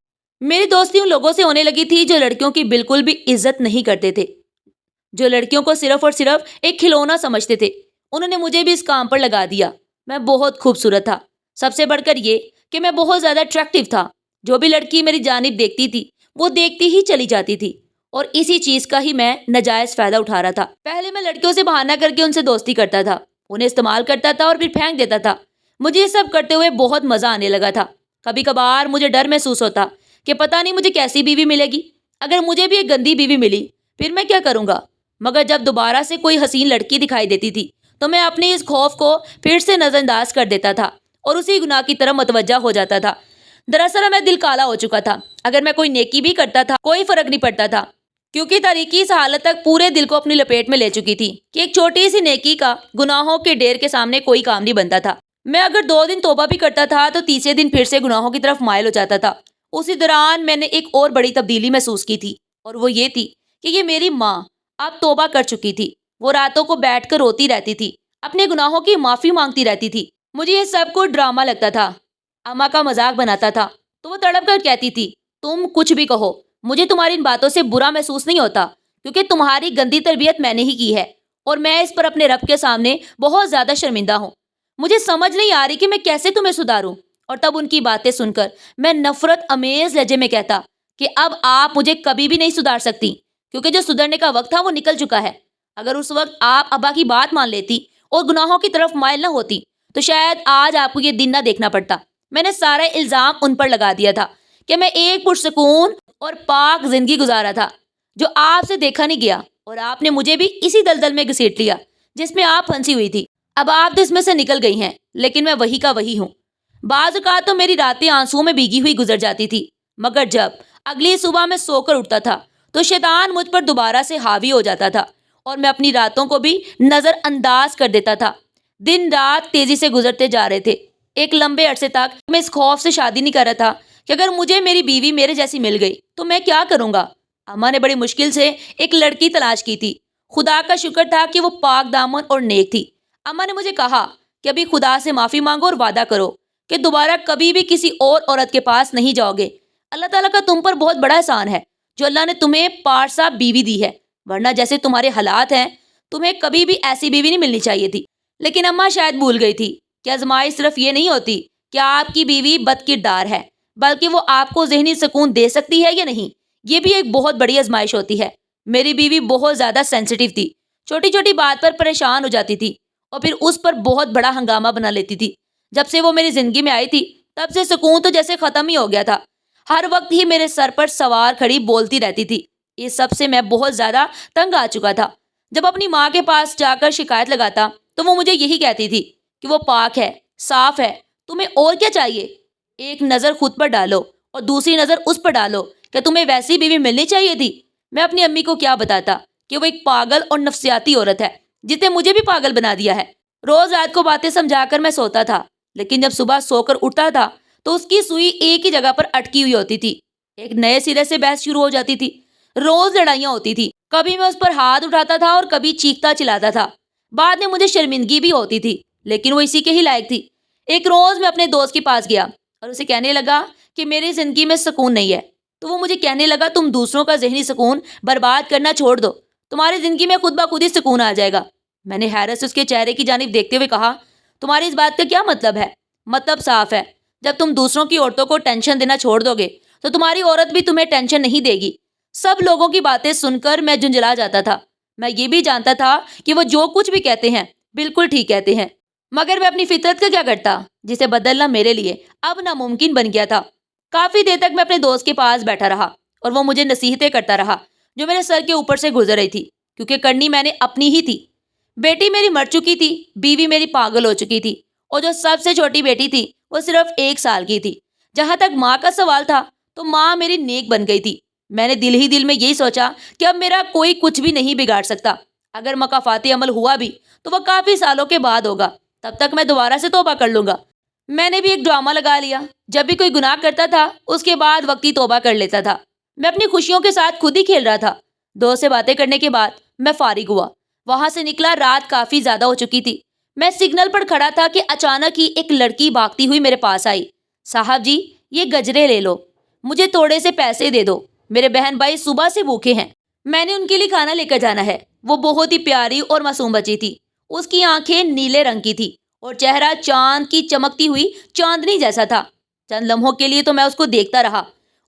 میری دوستی ان لوگوں سے ہونے لگی تھی جو لڑکیوں کی بالکل بھی عزت نہیں کرتے تھے، جو لڑکیوں کو صرف اور صرف ایک کھلونا سمجھتے تھے۔ انہوں نے مجھے بھی اس کام پر لگا دیا۔ میں بہت خوبصورت تھا، سب سے بڑھ کر یہ کہ میں بہت زیادہ اٹریکٹیو تھا۔ جو بھی لڑکی میری جانب دیکھتی تھی وہ دیکھتی ہی چلی جاتی تھی، اور اسی چیز کا ہی میں ناجائز فائدہ اٹھا رہا تھا۔ پہلے میں لڑکیوں سے بہانہ کر کے ان سے دوستی کرتا تھا، انہیں استعمال کرتا تھا اور پھر پھینک دیتا تھا۔ مجھے یہ سب کرتے ہوئے بہت مزہ آنے لگا تھا۔ کبھی کبھار مجھے ڈر محسوس ہوتا کہ پتہ نہیں مجھے کیسی بیوی ملے گی۔ اگر مجھے بھی ایک گندی بیوی ملی پھر میں کیا کروں گا؟ مگر جب دوبارہ سے کوئی حسین لڑکی دکھائی دیتی تھی تو میں اپنے اس خوف کو پھر سے نظر انداز کر دیتا تھا اور اسی گناہ کی طرف متوجہ ہو جاتا تھا۔ دراصل میں دل کالا ہو چکا تھا۔ اگر میں کوئی نیکی بھی کرتا تھا کوئی فرق نہیں پڑتا تھا، کیونکہ تاریکی اس حالت تک پورے دل کو اپنی لپیٹ میں لے چکی تھی کہ ایک چھوٹی سی نیکی کا گناہوں کے ڈھیر کے سامنے کوئی کام نہیں بنتا تھا۔ میں اگر 2 دن توبہ بھی کرتا تھا تو تیسرے دن پھر سے گناہوں کی طرف مائل ہو جاتا تھا۔ اسی دوران میں نے ایک اور بڑی تبدیلی محسوس کی تھی، اور وہ یہ تھی کہ یہ میری ماں اب توبہ کر چکی تھی۔ وہ راتوں کو بیٹھ کر روتی رہتی تھی، اپنے گناہوں کی معافی مانگتی رہتی تھی۔ مجھے یہ سب کچھ ڈرامہ لگتا تھا، اماں کا مذاق بناتا تھا تو وہ تڑپ کر کہتی تھی، تم کچھ بھی کہو، مجھے تمہاری ان باتوں سے برا محسوس نہیں ہوتا، کیونکہ تمہاری گندی تربیت میں نے ہی کی ہے، اور میں اس پر اپنے رب کے سامنے بہت زیادہ شرمندہ ہوں۔ مجھے سمجھ نہیں آ رہی کہ میں کیسے تمہیں سدھاروں۔ اور تب ان کی باتیں سن کر میں نفرت امیز لہجے میں کہتا کہ اب آپ مجھے کبھی بھی نہیں سدھار سکتی، کیونکہ جو سدھرنے کا وقت تھا وہ نکل چکا ہے۔ اگر اس وقت آپ ابا کی بات مان لیتی اور گناہوں کی طرف مائل نہ ہوتی تو شاید آج آپ کو یہ دن نہ دیکھنا پڑتا۔ میں نے سارا الزام ان پر لگا دیا تھا کہ میں ایک پرسکون اور پاک زندگی گزارا تھا جو آپ سے دیکھا نہیں گیا، اور آپ نے مجھے بھی اسی دلدل میں گھسیٹ لیا جس میں آپ پھنسی ہوئی تھی۔ اب آپ تو اس میں سے نکل گئی ہیں، لیکن میں وہی کا وہی ہوں۔ بعض اوقات تو میری راتیں آنسوؤں میں بھیگی ہوئی گزر جاتی تھی، مگر جب اگلی صبح میں سو کر اٹھتا تھا تو شیطان مجھ پر دوبارہ سے حاوی ہو جاتا تھا، اور میں اپنی راتوں کو بھی نظر انداز کر دیتا تھا۔ دن رات تیزی سے گزرتے جا رہے تھے۔ ایک لمبے عرصے تک میں اس خوف سے شادی نہیں کر رہا تھا کہ اگر مجھے میری بیوی میرے جیسی مل گئی تو میں کیا کروں گا۔ اماں نے بڑی مشکل سے ایک لڑکی تلاش کی تھی۔ خدا کا شکر تھا کہ وہ پاک دامن اور نیک تھی۔ اماں نے مجھے کہا کہ ابھی خدا سے معافی مانگو اور وعدہ کرو کہ دوبارہ کبھی بھی کسی اور عورت کے پاس نہیں جاؤ گے۔ اللہ تعالیٰ کا تم پر بہت بڑا احسان ہے جو اللہ نے تمہیں پارسا بیوی دی ہے، ورنہ جیسے تمہارے حالات ہیں تمہیں کبھی بھی ایسی بیوی نہیں ملنی چاہیے تھی۔ لیکن اماں شاید بھول گئی تھی کہ آزمائش صرف یہ نہیں ہوتی کہ آپ کی بیوی بد کردار ہے، بلکہ وہ آپ کو ذہنی سکون دے سکتی ہے یا نہیں، یہ بھی ایک بہت بڑی آزمائش ہوتی ہے۔ میری بیوی بہت زیادہ سینسیٹیو تھی، چھوٹی چھوٹی بات پر پریشان ہو جاتی تھی اور پھر اس پر بہت بڑا ہنگامہ بنا لیتی تھی۔ جب سے وہ میری زندگی میں آئی تھی تب سے سکون تو جیسے ختم ہی ہو گیا تھا۔ ہر وقت ہی میرے سر پر سوار کھڑی بولتی رہتی تھی۔ اس سب سے میں بہت زیادہ تنگ آ چکا تھا۔ جب اپنی ماں کے پاس جا کر شکایت لگاتا تو وہ مجھے یہی کہتی تھی کہ وہ پاک ہے، صاف ہے، تمہیں اور کیا چاہیے؟ ایک نظر خود پر ڈالو اور دوسری نظر اس پر ڈالو کہ تمہیں ویسی بیوی ملنی چاہیے تھی۔ میں اپنی امی کو کیا بتاتا کہ وہ ایک پاگل اور نفسیاتی عورت ہے جس نے مجھے بھی پاگل بنا دیا ہے۔ روز رات کو باتیں سمجھا کر میں سوتا تھا، لیکن جب صبح سو کر اٹھتا تھا تو اس کی سوئی ایک ہی جگہ پر اٹکی ہوئی ہوتی تھی۔ ایک نئے سرے سے بحث شروع ہو جاتی تھی۔ روز لڑائیاں ہوتی تھی، کبھی میں اس پر ہاتھ اٹھاتا تھا اور کبھی چیختا چلاتا تھا۔ بعد میں مجھے شرمندگی بھی ہوتی تھی، لیکن وہ اسی کے ہی لائق تھی۔ ایک روز میں اپنے دوست کے پاس گیا اور اسے کہنے لگا کہ میری زندگی میں سکون نہیں ہے، تو وہ مجھے کہنے لگا تم دوسروں کا ذہنی سکون برباد کرنا چھوڑ دو، تمہاری زندگی میں خود بخود ہی سکون آ جائے گا۔ میں نے حیرت سے اس کے چہرے کی جانب دیکھتے ہوئے کہا، تمہاری اس بات کا کیا مطلب ہے؟ مطلب صاف ہے، جب تم دوسروں کی عورتوں کو ٹینشن دینا چھوڑ دو گے تو تمہاری عورت بھی تمہیں ٹینشن نہیں دے گی۔ سب لوگوں کی باتیں سن کر میں جھنجھلا جاتا تھا۔ میں یہ بھی جانتا تھا کہ وہ جو کچھ بھی کہتے ہیں بالکل ٹھیک کہتے ہیں، مگر میں اپنی فطرت کا کیا کرتا جسے بدلنا میرے لیے اب ناممکن بن گیا تھا۔ کافی دیر تک میں اپنے دوست کے پاس بیٹھا رہا اور وہ مجھے نصیحتیں کرتا رہا جو میرے سر کے اوپر سے گزر رہی تھی، کیونکہ کرنی میں نے اپنی ہی تھی۔ بیٹی میری مر چکی تھی، بیوی میری پاگل ہو چکی تھی، اور جو سب سے چھوٹی بیٹی تھی وہ صرف 1 سال کی تھی۔ جہاں تک ماں کا سوال تھا تو ماں میری نیک بن گئی تھی۔ میں نے دل ہی دل میں یہی سوچا کہ اب میرا کوئی کچھ بھی نہیں بگاڑ سکتا۔ اگر مکافاتی عمل ہوا بھی تو وہ کافی سالوں کے بعد ہوگا، تب تک میں دوبارہ سے توبہ کر لوں گا۔ میں نے بھی ایک ڈرامہ لگا لیا، جب بھی کوئی گناہ کرتا تھا اس کے بعد وقتی توبہ کر لیتا تھا۔ میں اپنی خوشیوں کے ساتھ خود ہی کھیل رہا تھا۔ دوست سے باتیں کرنے کے بعد میں فارغ ہوا۔ وہاں سے نکلا، رات کافی زیادہ ہو چکی تھی۔ میں سگنل پر کھڑا تھا کہ اچانک ہی ایک لڑکی بھاگتی ہوئی میرے پاس آئی۔ صاحب جی، یہ گجرے لے لو۔ مجھے تھوڑے سے پیسے دے دو، میرے بہن بھائی صبح سے بھوکے ہیں، میں نے ان کے لیے کھانا لے کر جانا ہے۔ وہ بہت ہی پیاری اور معصوم بچی تھی، اس کی آنکھیں نیلے رنگ کی تھی اور چہرہ چاند کی چمکتی ہوئی چاندنی جیسا تھا۔ چند لمحوں کے لیے تو میں اس کو دیکھتا رہا۔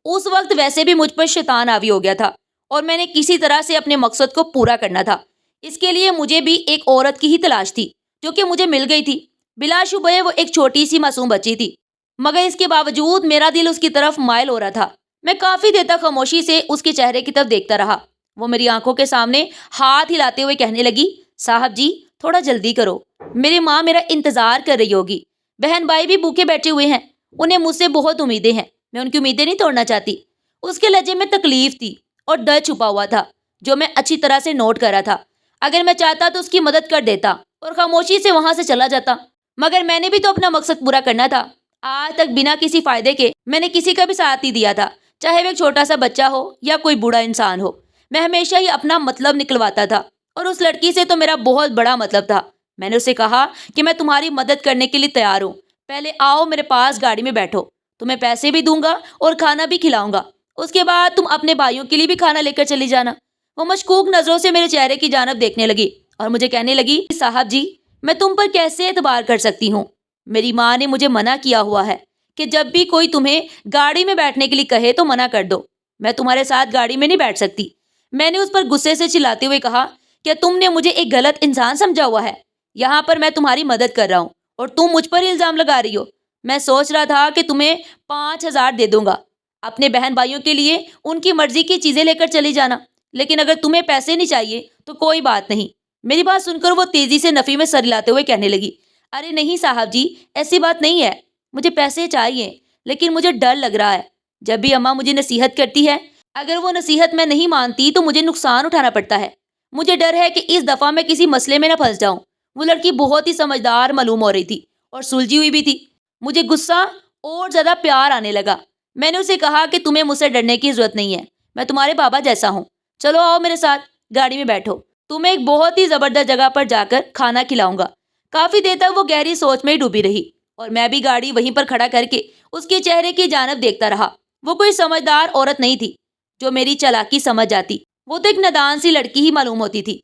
اس وقت ویسے بھی مجھ پر شیطان حاوی ہو گیا تھا اور میں نے کسی طرح سے اپنے مقصد کو پورا کرنا تھا۔ اس کے لیے مجھے بھی ایک عورت کی ہی تلاش تھی جو کہ مجھے مل گئی تھی۔ بلا شبہ وہ ایک چھوٹی سی معصوم بچی تھی، مگر اس کے باوجود میرا دل اس کی طرف مائل ہو رہا تھا۔ میں کافی دیر تک خاموشی سے اس کے چہرے کی طرف دیکھتا رہا۔ وہ میری آنکھوں کے سامنے ہاتھ ہلاتے ہوئے کہنے لگی، صاحب جی تھوڑا جلدی کرو، میری ماں میرا انتظار کر رہی ہوگی، بہن بھائی بھی بھوکے بیٹھے ہوئے ہیں، انہیں مجھ سے بہت امیدیں ہیں، میں ان کی امیدیں نہیں توڑنا چاہتی۔ اس کے لہجے میں تکلیف تھی اور ڈر چھپا ہوا تھا جو میں اچھی طرح سے نوٹ کر رہا تھا۔ اگر میں چاہتا تو اس کی مدد کر دیتا اور خاموشی سے وہاں سے چلا جاتا، مگر میں نے بھی تو اپنا مقصد پورا کرنا تھا۔ آج تک بنا کسی فائدے کے میں نے کسی کا بھی ساتھ نہیں دیا تھا، چاہے وہ ایک چھوٹا سا بچہ ہو یا کوئی بوڑھا انسان ہو۔ میں ہمیشہ ہی اپنا مطلب نکلواتا تھا اور اس لڑکی سے تو میرا بہت بڑا مطلب تھا۔ میں نے اسے کہا کہ میں تمہاری مدد کرنے کے لیے تیار ہوں، پہلے آؤ میرے پاس گاڑی میں بیٹھو، تمہیں پیسے بھی دوں گا اور کھانا بھی کھلاؤں گا، اس کے بعد تم اپنے بھائیوں کے لیے بھی کھانا لے کر چلی جانا۔ وہ مشکوک نظروں سے میرے چہرے کی جانب دیکھنے لگی اور مجھے کہنے لگی، صاحب جی میں تم پر کیسے اعتبار کر سکتی ہوں؟ میری ماں نے مجھے منع کیا ہوا ہے کہ جب بھی کوئی تمہیں گاڑی میں بیٹھنے کے لیے کہے تو منع کر دو، میں تمہارے ساتھ گاڑی میں نہیں بیٹھ سکتی۔ میں نے اس پر غصے سے چلاتے ہوئے کہا، کیا تم نے مجھے ایک غلط انسان سمجھا ہوا ہے؟ یہاں پر میں تمہاری مدد کر رہا ہوں اور تم مجھ پر الزام لگا رہی ہو۔ میں سوچ رہا تھا کہ تمہیں 5,000 دے دوں گا، اپنے بہن بھائیوں کے لیے ان کی مرضی کی چیزیں لے کر چلی جانا، لیکن اگر تمہیں پیسے نہیں چاہیے تو کوئی بات نہیں۔ میری بات سن کر وہ تیزی سے نفی میں سر ہلاتے ہوئے کہنے لگی، ارے نہیں صاحب جی، ایسی بات نہیں ہے، مجھے پیسے چاہیے لیکن مجھے ڈر لگ رہا ہے۔ جب بھی اماں مجھے نصیحت کرتی ہے، اگر وہ نصیحت میں نہیں مانتی تو مجھے نقصان اٹھانا پڑتا ہے۔ مجھے ڈر ہے کہ اس دفعہ میں کسی مسئلے میں نہ پھنس جاؤں۔ وہ لڑکی بہت ہی سمجھدار معلوم ہو رہی تھی اور سلجھی ہوئی بھی تھی۔ مجھے غصہ اور زیادہ پیار آنے لگا۔ میں نے اسے کہا کہ تمہیں مجھ سے ڈرنے کی ضرورت نہیں ہے، میں تمہارے بابا جیسا ہوں، چلو آؤ میرے ساتھ گاڑی میں بیٹھو، تمہیں ایک بہت ہی زبردست جگہ پر جا کر کھانا کھلاؤں گا۔ کافی دیر تک وہ گہری سوچ میں ہی ڈوبی رہی اور میں بھی گاڑی وہیں پر کھڑا کر کے اس کے چہرے کی جانب دیکھتا رہا۔ وہ کوئی سمجھدار عورت نہیں تھی جو میری چالاکی سمجھ جاتی، وہ تو ایک نادان سی لڑکی ہی معلوم ہوتی تھی۔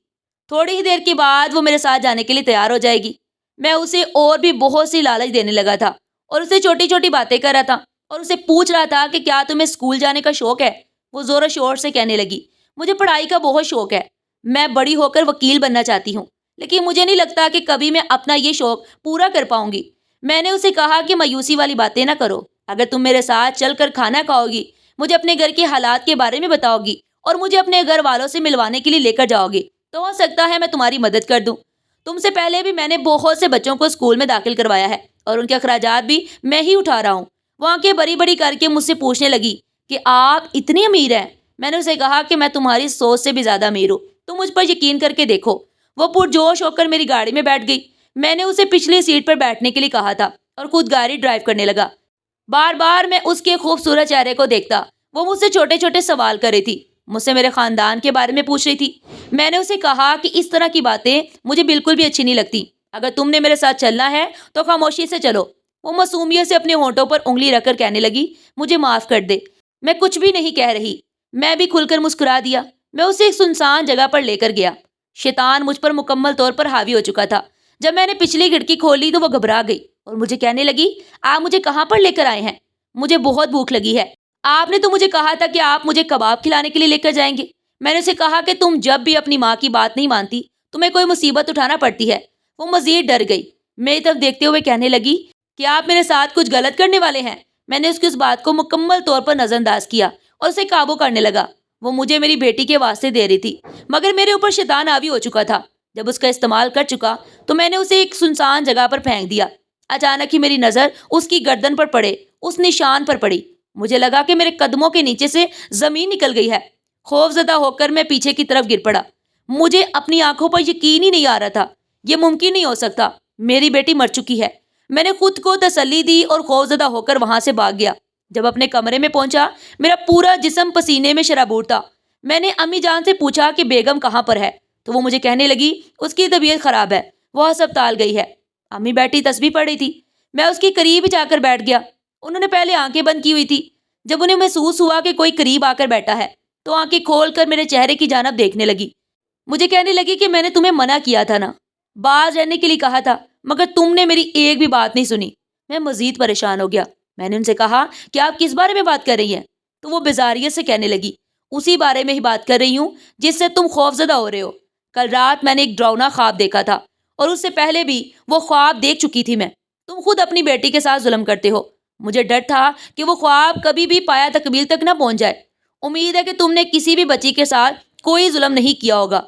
تھوڑی ہی دیر کے بعد وہ میرے ساتھ جانے کے لیے تیار ہو جائے گی۔ میں اسے اور بھی بہت سی لالچ دینے لگا تھا اور اسے چھوٹی چھوٹی باتیں کر رہا تھا اور اسے پوچھ رہا تھا کہ کیا تمہیں اسکول جانے کا شوق ہے؟ وہ زور و شور سے کہنے لگی، مجھے پڑھائی کا بہت شوق ہے، میں بڑی ہو کر وکیل بننا چاہتی ہوں، لیکن مجھے نہیں لگتا کہ کبھی میں اپنا یہ شوق پورا کر پاؤں گی۔ میں نے اسے کہا کہ مایوسی والی باتیں نہ کرو، اگر تم میرے ساتھ چل کر کھانا کھاؤ گی، مجھے اپنے گھر کے حالات کے بارے میں بتاؤ گی اور مجھے اپنے گھر والوں سے ملوانے کے لیے لے کر جاؤ گی، تو ہو سکتا ہے میں تمہاری مدد کر دوں۔ تم سے پہلے بھی میں نے بہت سے بچوں کو اسکول میں داخل کروایا ہے اور ان کے اخراجات بھی میں ہی اٹھا رہا ہوں۔ وہ آنکھیں بڑی بڑی کر کے مجھ سے پوچھنے لگی کہ آپ اتنی امیر ہیں؟ میں نے اسے کہا کہ میں تمہاری سوچ سے بھی زیادہ امیر ہوں، تم مجھ پر یقین کر کے دیکھو۔ وہ پرجوش ہو کر میری گاڑی میں بیٹھ گئی۔ میں نے اسے پچھلی سیٹ پر بیٹھنے کے لیے کہا تھا اور خود گاڑی ڈرائیو کرنے لگا۔ بار بار میں اس کے خوبصورت چہرے کو دیکھتا۔ وہ مجھ سے چھوٹے چھوٹے سوال کر رہی تھی، مجھ سے میرے خاندان کے بارے میں پوچھ رہی تھی۔ میں نے اسے کہا کہ اس طرح کی باتیں مجھے بالکل بھی اچھی نہیں لگتی، اگر تم نے میرے ساتھ چلنا ہے تو خاموشی سے چلو۔ وہ معصومیت سے اپنے ہونٹوں پر انگلی رکھ کر کہنے لگی، مجھے معاف کر دے، میں کچھ بھی نہیں کہہ رہی۔ میں بھی کھل کر مسکرا دیا۔ میں اسے ایک سنسان جگہ پر لے کر گیا۔ شیطان مجھ پر مکمل طور پر حاوی ہو چکا تھا۔ جب میں نے پچھلی کھڑکی کھولی تو وہ گھبرا گئی اور مجھے کہنے لگی، آپ مجھے کہاں پر لے کر آئے ہیں؟ مجھے بہت بھوک لگی ہے، آپ نے تو مجھے کہا تھا کہ آپ مجھے کباب کھلانے کے لیے لے کر جائیں گے۔ میں نے اسے کہا کہ تم جب بھی اپنی ماں کی بات نہیں مانتی، تمہیں کوئی مصیبت اٹھانا پڑتی ہے۔ وہ مزید ڈر گئی، میری طرف دیکھتے ہوئے کہنے لگی، کیا آپ میرے ساتھ کچھ غلط کرنے والے ہیں؟ میں نے اس کی اس بات کو مکمل طور پر نظر انداز کیا اور اسے قابو کرنے لگا۔ وہ مجھے میری بیٹی کے واسطے دے رہی تھی، مگر میرے اوپر شیطان حاوی ہو چکا تھا۔ جب اس کا استعمال کر چکا تو میں نے اسے ایک سنسان جگہ پر پھینک دیا۔ اچانک ہی میری نظر اس کی گردن پر پڑے، اس نشان پر پڑی۔ مجھے لگا کہ میرے قدموں کے نیچے سے زمین نکل گئی ہے۔ خوف زدہ ہو کر میں پیچھے کی طرف گر پڑا۔ مجھے اپنی آنکھوں پر یقین ہی نہیں آ رہا تھا۔ یہ ممکن نہیں ہو سکتا، میری بیٹی مر چکی ہے۔ میں نے خود کو تسلی دی اور خوف زدہ ہو کر وہاں سے بھاگ گیا۔ جب اپنے کمرے میں پہنچا، میرا پورا جسم پسینے میں شرابور تھا۔ میں نے امی جان سے پوچھا کہ بیگم کہاں پر ہے، تو وہ مجھے کہنے لگی اس کی طبیعت خراب ہے، وہ ہسپتال گئی ہے۔ امی بیٹی تسبیح پڑھ رہی تھی، میں اس کے قریب جا کر بیٹھ گیا۔ انہوں نے پہلے آنکھیں بند کی ہوئی تھی، جب انہیں محسوس ہوا کہ کوئی قریب آ کر بیٹھا ہے تو آنکھیں کھول کر میرے چہرے کی جانب دیکھنے لگی. مجھے کہنے لگی کہ میں نے تمہیں منع کیا تھا نا, باز رہنے کے لیے کہا تھا, مگر تم نے میری ایک بھی بات نہیں سنی. میں مزید پریشان ہو گیا. میں نے ان سے کہا کہ آپ کس بارے میں بات کر رہی ہیں؟ تو وہ بیزاریت سے کہنے لگی, اسی بارے میں ہی بات کر رہی ہوں جس سے تم خوفزدہ ہو رہے ہو. کل رات میں نے ایک ڈراؤنا خواب دیکھا تھا, اور اس سے پہلے بھی وہ خواب دیکھ چکی تھی میں. تم خود اپنی بیٹی کے ساتھ ظلم کرتے ہو. مجھے ڈر تھا کہ وہ خواب کبھی بھی پایا تکمیل تک نہ پہنچ جائے. امید ہے کہ تم نے کسی بھی بچی کے ساتھ کوئی ظلم نہیں کیا ہوگا.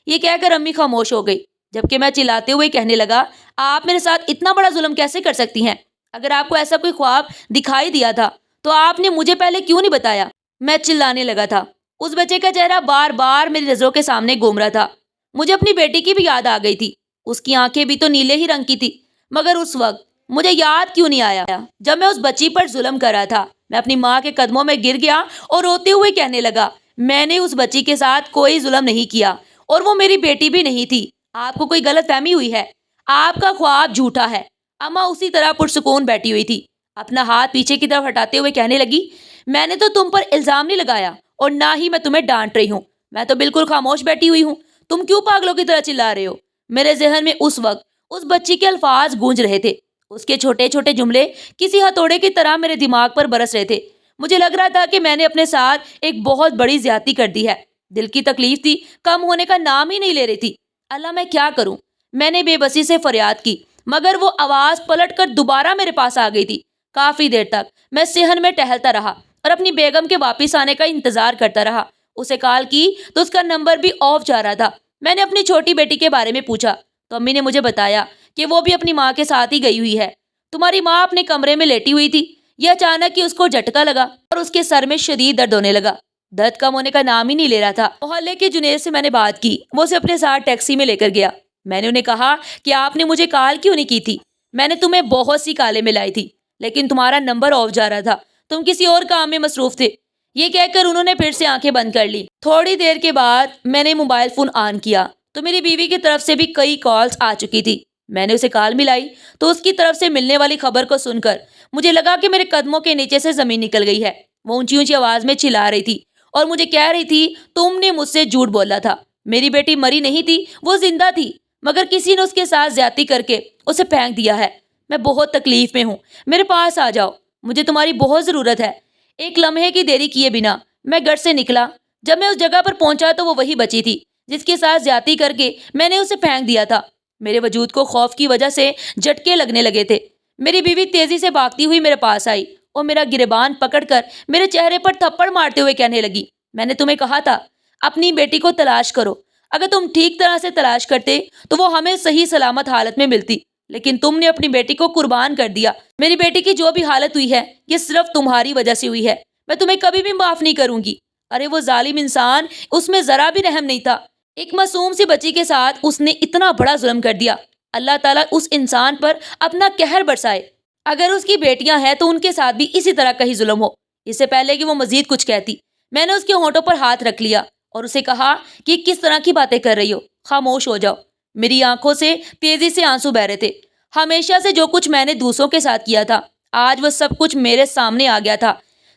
یہ کہہ کر امی خاموش ہو گئی, جبکہ میں چلاتے ہوئے کہنے لگا, آپ میرے ساتھ اتنا بڑا ظلم کیسے کر سکتی ہیں؟ اگر آپ کو ایسا کوئی خواب دکھائی دیا تھا تو آپ نے مجھے پہلے کیوں نہیں بتایا؟ میں چلانے لگا تھا. اس بچے کا چہرہ بار بار میری نظروں کے سامنے گھوم رہا تھا. مجھے اپنی بیٹی کی بھی یاد آ گئی تھی. اس کی آنکھیں بھی تو نیلے ہی رنگ کی تھی. مگر اس وقت مجھے یاد کیوں نہیں آیا جب میں اس بچی پر ظلم کر رہا تھا؟ میں اپنی ماں کے قدموں میں گر گیا اور روتے ہوئے کہنے لگا, میں نے اس بچی کے ساتھ کوئی ظلم نہیں کیا, اور وہ میری بیٹی بھی نہیں تھی. آپ کو کوئی غلط فہمی ہوئی ہے. آپ کا خواب جھوٹا ہے. اماں اسی طرح پرسکون بیٹھی ہوئی تھی. اپنا ہاتھ پیچھے کی طرف ہٹاتے ہوئے کہنے لگی, میں نے تو تم پر الزام نہیں لگایا, اور نہ ہی میں تمہیں ڈانٹ رہی ہوں. میں تو بالکل خاموش بیٹھی ہوئی ہوں. تم کیوں پاگلوں کی طرح چلا رہے ہو؟ میرے ذہن میں اس وقت اس بچی کے الفاظ گونج رہے تھے. اس کے چھوٹے چھوٹے جملے کسی ہتھوڑے کی طرح میرے دماغ پر برس رہے تھے. مجھے لگ رہا تھا کہ میں نے اپنے ساتھ ایک بہت بڑی زیادتی کر دی ہے. دل کی تکلیف تھی, کم ہونے کا نام ہی نہیں لے رہی تھی. اللہ, میں کیا کروں؟ میں نے بے بسی سے فریاد کی, مگر وہ آواز پلٹ کر دوبارہ میرے پاس آ گئی تھی. کافی دیر تک میں صحن میں ٹہلتا رہا اور اپنی بیگم کے واپس آنے کا انتظار کرتا رہا. اسے کال کی تو اس کا نمبر بھی آف جا رہا تھا. میں نے اپنی چھوٹی بیٹی کے بارے میں پوچھا تو امی نے مجھے بتایا کہ وہ بھی اپنی ماں کے ساتھ ہی گئی ہوئی ہے. تمہاری ماں اپنے کمرے میں لیٹی ہوئی تھی. یہ اچانک ہی اس کو جھٹکا لگا اور اس کے سر میں شدید درد ہونے لگا. درد کم ہونے کا نام ہی نہیں لے رہا تھا. محلے کے جنید سے میں نے بات کی. وہ اسے اپنے ساتھ ٹیکسی میں لے کر گیا. میں نے انہیں کہا کہ آپ نے مجھے کال کیوں نہیں کی تھی؟ میں نے تمہیں بہت سی کالیں ملائی تھی, لیکن تمہارا نمبر آف جا رہا تھا. تم کسی اور کام میں مصروف تھے. یہ کہہ کر انہوں نے پھر سے آنکھیں بند کر لی. تھوڑی دیر کے بعد میں نے موبائل فون آن کیا تو میری بیوی کی طرف سے بھی کئی کالز آ چکی تھی. میں نے اسے کال ملائی تو اس کی طرف سے ملنے والی خبر کو سن کر مجھے لگا کہ میرے قدموں کے نیچے سے زمین نکل گئی ہے. وہ اونچی اونچی آواز میں چلا رہی تھی اور مجھے کہہ رہی تھی, تم نے مجھ سے جھوٹ بولا تھا. میری بیٹی مری نہیں تھی, وہ زندہ تھی, مگر کسی نے اس کے ساتھ زیادتی کر کے اسے پھینک دیا ہے. میں بہت تکلیف میں ہوں, میرے پاس آ جاؤ, مجھے تمہاری بہت ضرورت ہے. ایک لمحے کی دیری کیے بنا میں گھر سے نکلا. جب میں اس جگہ پر پہنچا تو وہ وہی بچی تھی جس کے ساتھ زیادتی کر کے میں نے اسے پھینک دیا تھا. میرے وجود کو خوف کی وجہ سے جھٹکے لگنے لگے تھے. میری بیوی تیزی سے بھاگتی ہوئی میرے پاس آئی اور میرا گریبان پکڑ کر میرے چہرے پر تھپڑ مارتے ہوئے کہنے لگی, میں نے تمہیں کہا تھا اپنی بیٹی کو تلاش کرو. اگر تم ٹھیک طرح سے تلاش کرتے تو وہ ہمیں صحیح سلامت حالت میں ملتی, لیکن تم نے اپنی بیٹی کو قربان کر دیا. میری بیٹی کی جو بھی حالت ہوئی ہے یہ صرف تمہاری وجہ سے ہوئی ہے. میں تمہیں کبھی بھی معاف نہیں کروں گی. ارے وہ ظالم انسان, اس میں ذرا بھی رحم نہیں تھا. ایک معصوم سی بچی کے ساتھ اس نے اتنا بڑا ظلم کر دیا. اللہ تعالیٰ اس انسان پر اپنا قہر برسائے. اگر اس کی بیٹیاں ہیں تو ان کے ساتھ بھی اسی طرح کا ہی ظلم ہو. اس سے پہلے کہ وہ مزید کچھ کہتی, میں نے اس کے ہونٹوں پر ہاتھ رکھ لیا اور اسے کہا کہ کس طرح کی باتیں کر رہی ہو, خاموش ہو جاؤ. میری آنکھوں سے تیزی سے آنسو بہ رہے تھے. ہمیشہ سے جو کچھ میں نے دوسروں کے ساتھ کیا تھا, آج وہ سب کچھ میرے سامنے آ گیا تھا.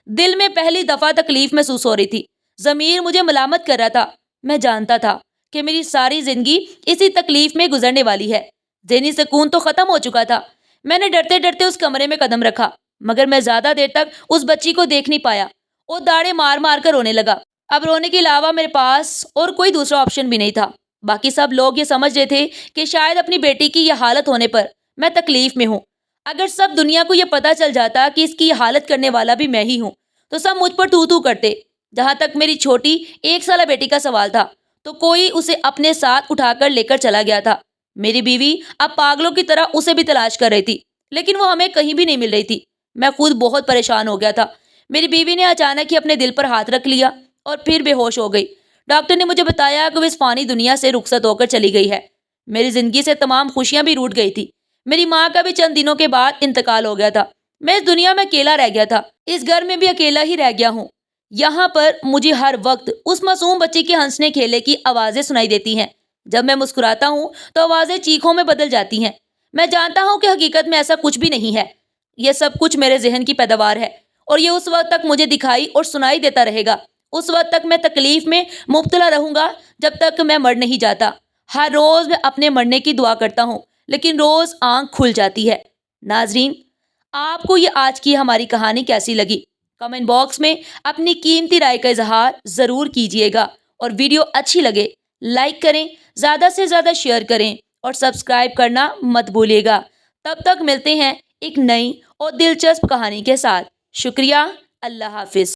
دل میں پہلی دفعہ تکلیف محسوس ہو رہی تھی. ضمیر مجھے ملامت کر رہا تھا. میں جانتا تھا کہ میری ساری زندگی اسی تکلیف میں گزرنے والی ہے. ذہنی سکون تو ختم ہو چکا تھا. میں نے ڈرتے ڈرتے اس کمرے میں قدم رکھا, مگر میں زیادہ دیر تک اس بچی کو دیکھ نہیں پایا. وہ داڑے مار مار کر رونے لگا. اب رونے کے علاوہ میرے پاس اور کوئی دوسرا آپشن بھی نہیں تھا. باقی سب لوگ یہ سمجھ رہے تھے کہ شاید اپنی بیٹی کی یہ حالت ہونے پر میں تکلیف میں ہوں. اگر سب دنیا کو یہ پتا چل جاتا کہ اس کی یہ حالت کرنے والا بھی میں ہی ہوں تو سب مجھ پر تو تو کرتے. جہاں تک میری چھوٹی 1 سالہ بیٹی کا سوال تھا تو کوئی اسے اپنے ساتھ اٹھا کر لے کر چلا گیا تھا. میری بیوی اب پاگلوں کی طرح اسے بھی تلاش کر رہی تھی, لیکن وہ ہمیں کہیں بھی نہیں مل رہی تھی. میں خود بہت پریشان ہو گیا تھا. میری بیوی نے اچانک ہی اپنے دل پر ہاتھ رکھ لیا اور پھر بے ہوش ہو گئی. ڈاکٹر نے مجھے بتایا کہ وہ اس فانی دنیا سے رخصت ہو کر چلی گئی ہے. میری زندگی سے تمام خوشیاں بھی روٹ گئی تھی. میری ماں کا بھی چند دنوں کے بعد انتقال ہو گیا تھا. میں اس دنیا میں اکیلا رہ گیا تھا. اس گھر میں بھی اکیلا ہی رہ گیا ہوں. یہاں پر مجھے ہر وقت اس معصوم بچی کے ہنسنے کھیلے کی آوازیں سنائی دیتی ہیں. جب میں مسکراتا ہوں تو آوازیں چیخوں میں بدل جاتی ہیں. میں جانتا ہوں کہ حقیقت میں ایسا کچھ بھی نہیں ہے. یہ سب کچھ میرے ذہن کی پیداوار ہے اور یہ اس وقت تک مجھے دکھائی اور سنائی دیتا رہے گا. اس وقت تک میں تکلیف میں مبتلا رہوں گا جب تک میں مر نہیں جاتا. ہر روز میں اپنے مرنے کی دعا کرتا ہوں لیکن روز آنکھ کھل جاتی ہے. ناظرین، آپ کو یہ آج کی ہماری کہانی کیسی لگی؟ کمنٹ باکس میں اپنی قیمتی رائے کا اظہار ضرور کیجیے گا، اور ویڈیو اچھی لگے لائک کریں، زیادہ سے زیادہ شیئر کریں اور سبسکرائب کرنا مت بھولیے گا. تب تک ملتے ہیں ایک نئی اور دلچسپ کہانی کے ساتھ. شکریہ. اللہ حافظ.